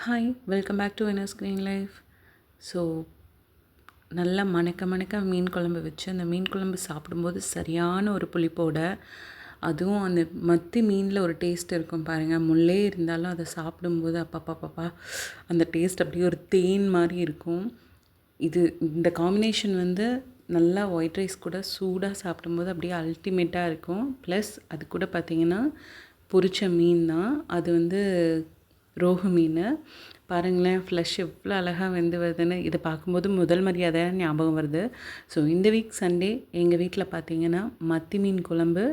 Hi welcome back to winners green life. So நல்லா மணக்க மீன் குழம்பு வச்சு அந்த மீன் குழம்பு சாப்பிடும்போது சரியான ஒரு புளிப்போட, அதுவும் அந்த மத்தி மீனில் ஒரு டேஸ்ட் இருக்கும் பாருங்கள். முள்ளே இருந்தாலும் அதை சாப்பிடும்போது அப்பப்பா அந்த டேஸ்ட் அப்படியே ஒரு தேன் மாதிரி இருக்கும். இந்த காம்பினேஷன் நல்லா ஒயிட் ரைஸ் கூட சூடாக சாப்பிடும்போது அப்படியே அல்டிமேட்டாக இருக்கும். ப்ளஸ் அது கூட பார்த்திங்கன்னா பொரிச்ச மீன் தான். அது ரோகு மீன் பாருங்களேன், ஃப்ளஷ் எவ்வளோ அழகாக வெந்து வருதுன்னு இதை பார்க்கும்போது முதல் மரியாதையாக ஞாபகம் வருது. ஸோ இந்த வீக் சண்டே எங்கள் வீட்டில் பார்த்திங்கன்னா மத்தி மீன் குழம்பு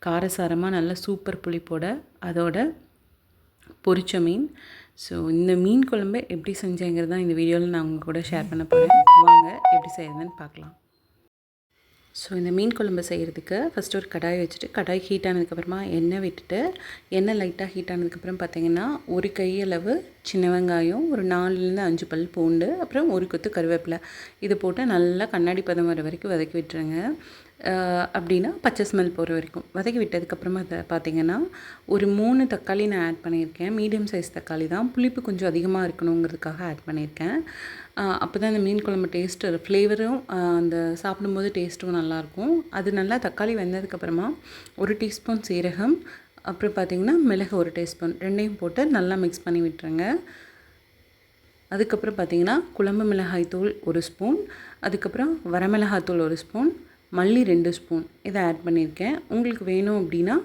காரசாரமாக நல்ல சூப்பர் புளிப்போட, அதோட பொரிச்ச மீன். ஸோ இந்த மீன் குழம்பு எப்படி செஞ்சேங்கிறது தான் இந்த வீடியோவில் நான் உங்கள் கூட ஷேர் பண்ண போகிறேன். வாங்க எப்படி செய்கிறதுன்னு பார்க்கலாம். ஸோ இந்த மீன் குழம்பு செய்கிறதுக்கு ஃபஸ்ட்டு ஒரு கடாய் வச்சுட்டு, கடாய் ஹீட் ஆனதுக்கப்புறமா எண்ணெய் விட்டுட்டு, எண்ணெய் லைட்டாக ஹீட் ஆனதுக்கப்புறம் பார்த்திங்கன்னா ஒரு கையளவு சின்ன வெங்காயம், ஒரு 4லேருந்து 5 பல் பூண்டு, அப்புறம் ஒரு கொத்து கருவேப்பிலை இது போட்டு நல்லா கண்ணாடி பதம் வர வரைக்கும் வதக்கி விட்டுருங்க. அப்படின்னா பச்சை ஸ்மெல் போகிற வரைக்கும் வதக்கி விட்டதுக்கப்புறமா அதை பார்த்திங்கன்னா ஒரு 3 தக்காளி நான் ஆட் பண்ணியிருக்கேன். மீடியம் சைஸ் தக்காளி தான், புளிப்பு கொஞ்சம் அதிகமாக இருக்கணுங்கிறதுக்காக ஆட் பண்ணியிருக்கேன். அப்போ தான் அந்த மீன் குழம்பு டேஸ்ட்டு ஃப்ளேவரும் அந்த சாப்பிடும்போது டேஸ்ட்டும் நல்லாயிருக்கும். அது நல்லா தக்காளி வெந்ததுக்கப்புறமா 1 டீஸ்பூன் சீரகம், அப்புறம் பார்த்திங்கன்னா மிளகு 1 டீஸ்பூன், ரெண்டையும் போட்டு நல்லா மிக்ஸ் பண்ணி விட்டுருங்க. அதுக்கப்புறம் பார்த்திங்கன்னா குழம்பு மிளகாய் தூள் 1 ஸ்பூன், அதுக்கப்புறம் வரமிளகாத்தூள் 1 ஸ்பூன், மல்லி 2 ஸ்பூன் இதை ஆட் பண்ணியிருக்கேன். உங்களுக்கு வேணும் அப்படின்னா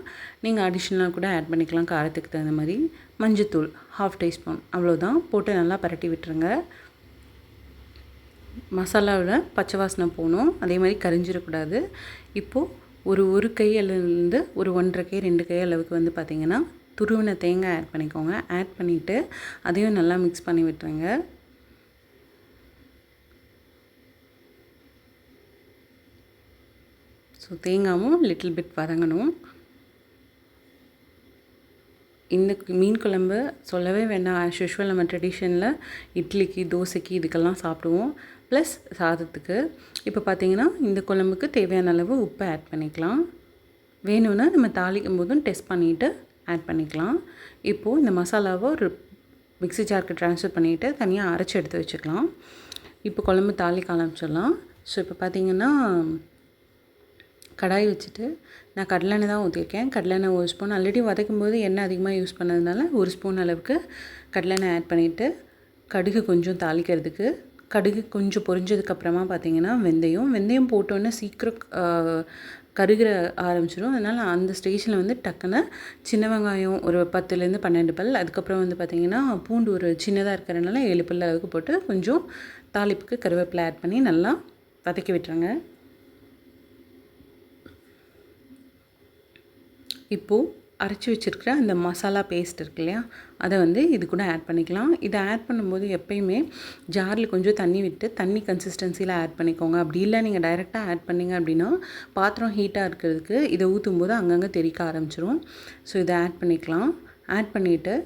நீங்கள் அடிஷ்னலாக கூட ஆட் பண்ணிக்கலாம் காரத்துக்கு தகுந்த மாதிரி. மஞ்சத்தூள் 1/2 டீஸ்பூன், அவ்வளோதான் போட்டு நல்லா பரட்டி விட்டுருங்க. மசாலாவில் பச்சை வாசனை போகணும், அதே மாதிரி கரிஞ்சிடக்கூடாது. இப்போது ஒரு கை அளவுலேருந்து ஒரு 1.5 கை 2 கை அளவுக்கு பார்த்திங்கன்னா துருவின தேங்காய் ஆட் பண்ணிக்கோங்க. ஆட் பண்ணிவிட்டு அதையும் நல்லா மிக்ஸ் பண்ணி விட்டுருங்க. ஸோ தேங்காயும் லிட்டில் பிட் வதங்கணும். இந்த மீன் குழம்பு சொல்லவே வேண்டாம். ஆஸ் யூஷுவல் நம்ம ட்ரெடிஷனில் இட்லிக்கு, தோசைக்கு இதுக்கெல்லாம் சாப்பிடுவோம், ப்ளஸ் சாதத்துக்கு. இப்போ பார்த்திங்கன்னா இந்த குழம்புக்கு தேவையான அளவு உப்பை ஆட் பண்ணிக்கலாம். வேணும்னா நம்ம தாளிக்கும் போதும் டெஸ்ட் பண்ணிவிட்டு ஆட் பண்ணிக்கலாம். இப்போது இந்த மசாலாவை ஒரு மிக்ஸி ஜாருக்கு ட்ரான்ஸ்ஃபர் பண்ணிவிட்டு தனியாக அரைச்சி எடுத்து வச்சுக்கலாம். இப்போ குழம்பு தாளிக்க ஆரம்பிச்சிடலாம். ஸோ இப்போ பார்த்திங்கன்னா கடாய் வச்சுட்டு நான் கடலெண்ணெய் தான் ஊற்றிருக்கேன். கடலெண்ணெய் 1 ஸ்பூன், ஆல்ரெடி வதக்கும் போது எண்ணெய் அதிகமாக யூஸ் பண்ணதுனால 1 ஸ்பூன் அளவுக்கு கடலெண்ணெய் ஆட் பண்ணிவிட்டு, கடுகு கொஞ்சம் தாளிக்கிறதுக்கு, கடுகு கொஞ்சம் பொரிஞ்சதுக்கப்புறமா பார்த்திங்கன்னா வெந்தயம் போட்டோன்னே சீக்கிரம் கருகிற ஆரம்பிச்சிடும். அதனால் அந்த ஸ்டேஜில் டக்குன்னு சின்ன வெங்காயம் ஒரு 10லேருந்து 12 பல், அதுக்கப்புறம் பார்த்திங்கன்னா பூண்டு ஒரு சின்னதாக இருக்கிறதுனால 7 பல் அளவுக்கு போட்டு கொஞ்சம் தாளிப்புக்கு கருவேப்பிலை ஆட் பண்ணி நல்லா வதக்கி விட்டுருங்க. இப்போது அரைச்சி வச்சுருக்கிற அந்த மசாலா பேஸ்ட் இருக்கு இல்லையா, அதை இது கூட ஆட் பண்ணிக்கலாம். இதை ஆட் பண்ணும்போது எப்பயுமே ஜாரில் கொஞ்சம் தண்ணி விட்டு தண்ணி கன்சிஸ்டன்சியில் ஆட் பண்ணிக்கோங்க. அப்படி இல்லை நீங்கள் டைரெக்டாக ஆட் பண்ணிங்க அப்படின்னா பாத்திரம் ஹீட்டாக இருக்கிறதுக்கு இதை ஊற்றும்போது அங்கங்கே தெறிக்க ஆரம்பிச்சிரும். ஸோ இதை ஆட் பண்ணிக்கலாம். ஆட் பண்ணிவிட்டு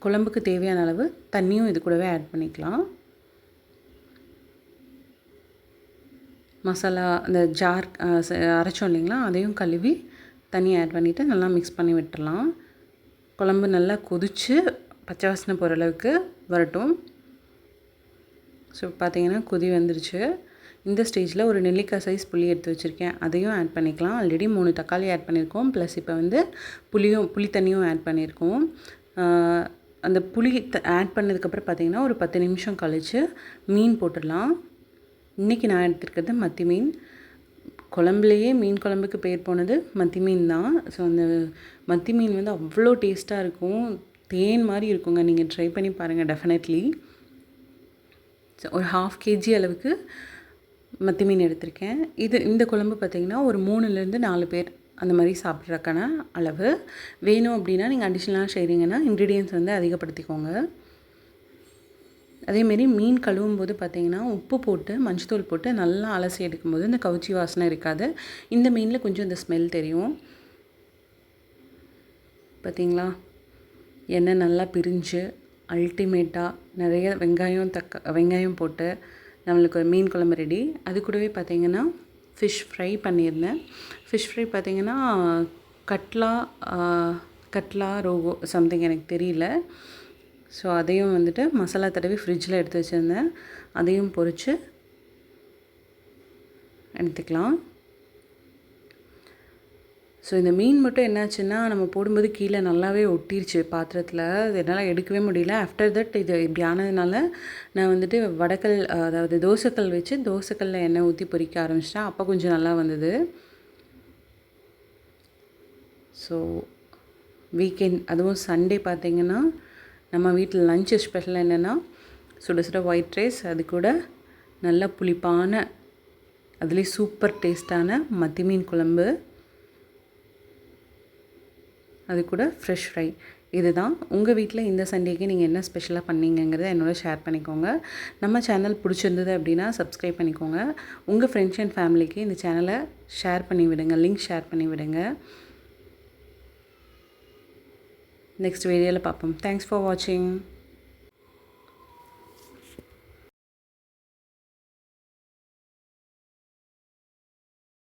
குழம்புக்கு தேவையான அளவு தண்ணியும் இது கூடவே ஆட் பண்ணிக்கலாம். மசாலா அந்த ஜார் அரைச்சோம் இல்லைங்களா, அதையும் கழுவி தண்ணி ஆட் பண்ணிவிட்டு நல்லா மிக்ஸ் பண்ணி விட்டுடலாம். குழம்பு நல்லா கொதித்து பச்சை வாசனை போகிற அளவுக்கு வரட்டும். ஸோ பார்த்திங்கன்னா கொதி வந்துருச்சு. இந்த ஸ்டேஜில் ஒரு நெல்லிக்காய் சைஸ் புளி எடுத்து வச்சுருக்கேன், அதையும் ஆட் பண்ணிக்கலாம். ஆல்ரெடி 3 தக்காளி ஆட் பண்ணியிருக்கோம், ப்ளஸ் இப்போ புளி தண்ணியும் ஆட் பண்ணியிருக்கோம். அந்த புளி ஆட் பண்ணதுக்கப்புறம் பார்த்திங்கன்னா ஒரு 10 நிமிஷம் கழித்து மீன் போட்டுடலாம். இன்றைக்கி நான் எடுத்துருக்கிறது மத்தி மீன். குழம்புலையே மீன் குழம்புக்கு பேர் போனது மத்தி மீன் தான். ஸோ அந்த மத்தி மீன் அவ்வளோ டேஸ்ட்டாக இருக்கும், தேன் மாதிரி இருக்குங்க. நீங்கள் ட்ரை பண்ணி பாருங்கள் டெஃபினெட்லி. ஸோ ஒரு 1/2 kg அளவுக்கு மத்தி மீன் எடுத்திருக்கேன். இந்த குழம்பு பார்த்திங்கன்னா ஒரு 3லேருந்து 4 பேர் அந்த மாதிரி சாப்பிட்றதுக்கான அளவு. வேணும் அப்படின்னா நீங்கள் அடிஷ்னலாக செய்கிறீங்கன்னா இன்க்ரீடியன்ட்ஸ் அதிகப்படுத்திக்கோங்க. அதேமாரி மீன் கழுவும் போது பார்த்திங்கன்னா உப்பு போட்டு மஞ்சத்தூள் போட்டு நல்லா அலசி எடுக்கும்போது இந்த கவுச்சி வாசனை இருக்காது. இந்த மீனில் கொஞ்சம் இந்த ஸ்மெல் தெரியும். பார்த்திங்களா, எண்ணெய் நல்லா பிரிஞ்சு அல்டிமேட்டாக நிறைய வெங்காயம் போட்டு நம்மளுக்கு ஒரு மீன் குழம்பு ரெடி. அது கூடவே பார்த்திங்கன்னா ஃபிஷ் ஃப்ரை பண்ணியிருந்தேன். ஃபிஷ் ஃப்ரை பார்த்திங்கன்னா கட்லா ரோகோ சம்திங் எனக்கு தெரியல. ஸோ அதையும் வந்துட்டு மசாலா தடவி ஃப்ரிட்ஜில் எடுத்து வச்சுருந்தேன். அதையும் பொரித்து எடுத்துக்கலாம். ஸோ இந்த மீன் மட்டும் என்னாச்சுன்னா, நம்ம போடும்போது கீழே நல்லாவே ஒட்டிருச்சு பாத்திரத்தில். அது என்னால் எடுக்கவே முடியல. ஆஃப்டர் தட் இது இப்படி ஆனதுனால நான் வந்துட்டு வடக்கல் அதாவது தோசைக்கல் வச்சு தோசைக்கல்லில் எண்ணெய் ஊற்றி பொரிக்க ஆரம்பிச்சிட்டேன். அப்போ கொஞ்சம் நல்லா வந்தது. ஸோ வீக்கெண்ட் அதுவும் சண்டே பார்த்திங்கன்னா நம்ம வீட்டில் லன்ச்சு ஸ்பெஷல் என்னென்னா சுட சுட ஒயிட் ரைஸ், அது கூட நல்ல புளிப்பான அதுலேயும் சூப்பர் டேஸ்ட்டான மத்தி மீன் குழம்பு, அது கூட ஃப்ரெஷ் ஃப்ரை. இதுதான் உங்கள் வீட்டில் இந்த சண்டேக்கு நீங்கள் என்ன ஸ்பெஷலாக பண்ணீங்கங்கிறத என்னோட ஷேர் பண்ணிக்கோங்க. நம்ம சேனல் பிடிச்சிருந்தது அப்படின்னா சப்ஸ்கிரைப் பண்ணிக்கோங்க. உங்கள் ஃப்ரெண்ட்ஸ் அண்ட் ஃபேமிலிக்கு இந்த சேனலை ஷேர் பண்ணி விடுங்க, லிங்க் ஷேர் பண்ணி விடுங்க. நெக்ஸ்ட் வீடியோவில் பார்ப்போம். தேங்க்ஸ் ஃபார் வாட்சிங்.